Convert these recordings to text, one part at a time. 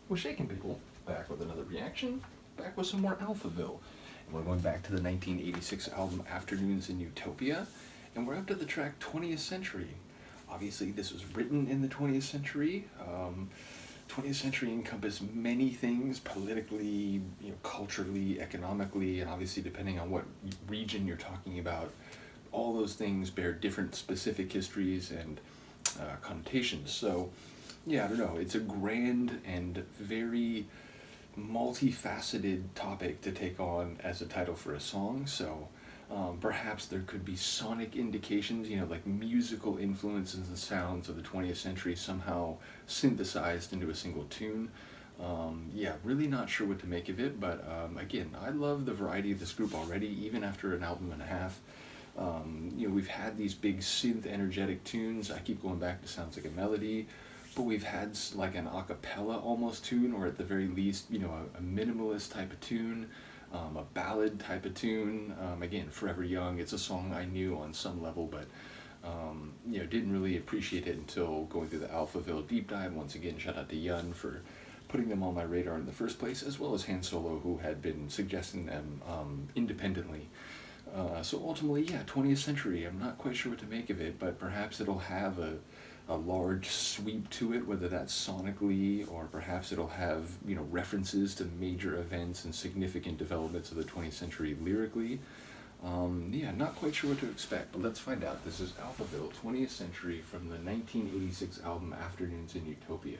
We're shaking people, back with another reaction, back with some more Alphaville. And we're going back to the 1986 album Afternoons in Utopia, and we're up to the track 20th Century. Obviously, this was written in the 20th century. 20th century encompassed many things, politically, culturally, economically, and obviously depending on what region you're talking about, all those things bear different specific histories and connotations. So, yeah, I don't know. It's a grand and very multifaceted topic to take on as a title for a song. So perhaps there could be sonic indications, like musical influences and sounds of the 20th century somehow synthesized into a single tune. Yeah, really not sure what to make of it, but again, I love the variety of this group already, even after an album and a half. We've had these big synth energetic tunes. I keep going back to Sounds Like a Melody, but we've had like an a cappella almost tune, or at the very least, a minimalist type of tune, a ballad type of tune. Again, Forever Young, it's a song I knew on some level, but didn't really appreciate it until going through the Alphaville deep dive. Once again, shout out to Yun for putting them on my radar in the first place, as well as Han Solo, who had been suggesting them independently. So ultimately, yeah, 20th century, I'm not quite sure what to make of it, but perhaps it'll have a large sweep to it, whether that's sonically, or perhaps it'll have, references to major events and significant developments of the 20th century lyrically. Yeah, not quite sure what to expect, but let's find out. This is Alphaville, 20th Century, from the 1986 album Afternoons in Utopia.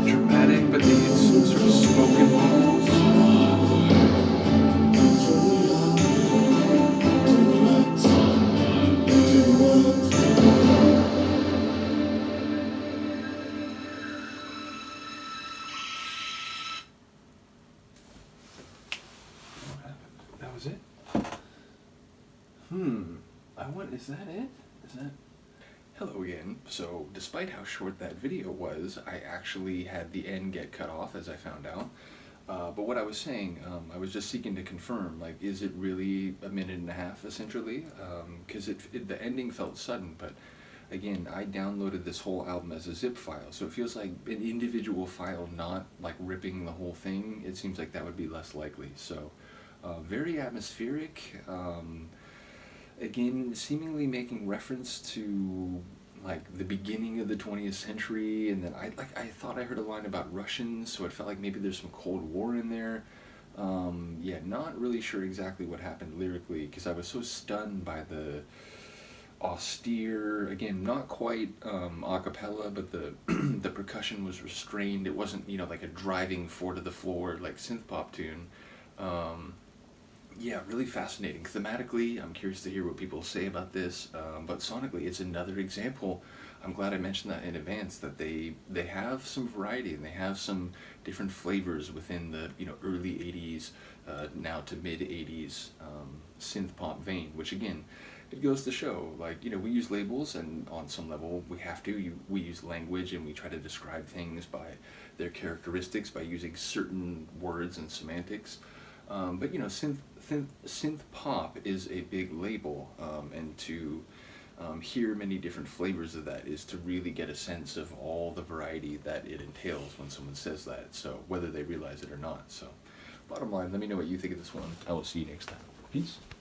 Dramatic, but these sort of spoken vocals. What happened? That was it? Is that it? Is that... Hello again. So, despite how short that video was, I actually had the end get cut off, as I found out. But what I was saying, I was just seeking to confirm, is it really a minute and a half, essentially? Because the ending felt sudden, but again, I downloaded this whole album as a zip file, so it feels like an individual file, not ripping the whole thing. It seems like that would be less likely. So, very atmospheric. Again, seemingly making reference to the beginning of the 20th century, and then I thought I heard a line about Russians, so it felt like maybe there's some Cold War in there. Yeah, not really sure exactly what happened lyrically, because I was so stunned by the austere, again, not quite a cappella, but the the percussion was restrained. It wasn't, like a driving four to the floor synth pop tune. Yeah, really fascinating. Thematically, I'm curious to hear what people say about this, but sonically, it's another example. I'm glad I mentioned that in advance, that they have some variety, and they have some different flavors within the early 80s, now to mid 80s synth pop vein, which again, it goes to show, we use labels, and on some level we have to. We use language, and we try to describe things by their characteristics, by using certain words and semantics. But synth pop is a big label, and to hear many different flavors of that is to really get a sense of all the variety that it entails when someone says that, so whether they realize it or not. So bottom line, let me know what you think of this one. I will see you next time. Peace.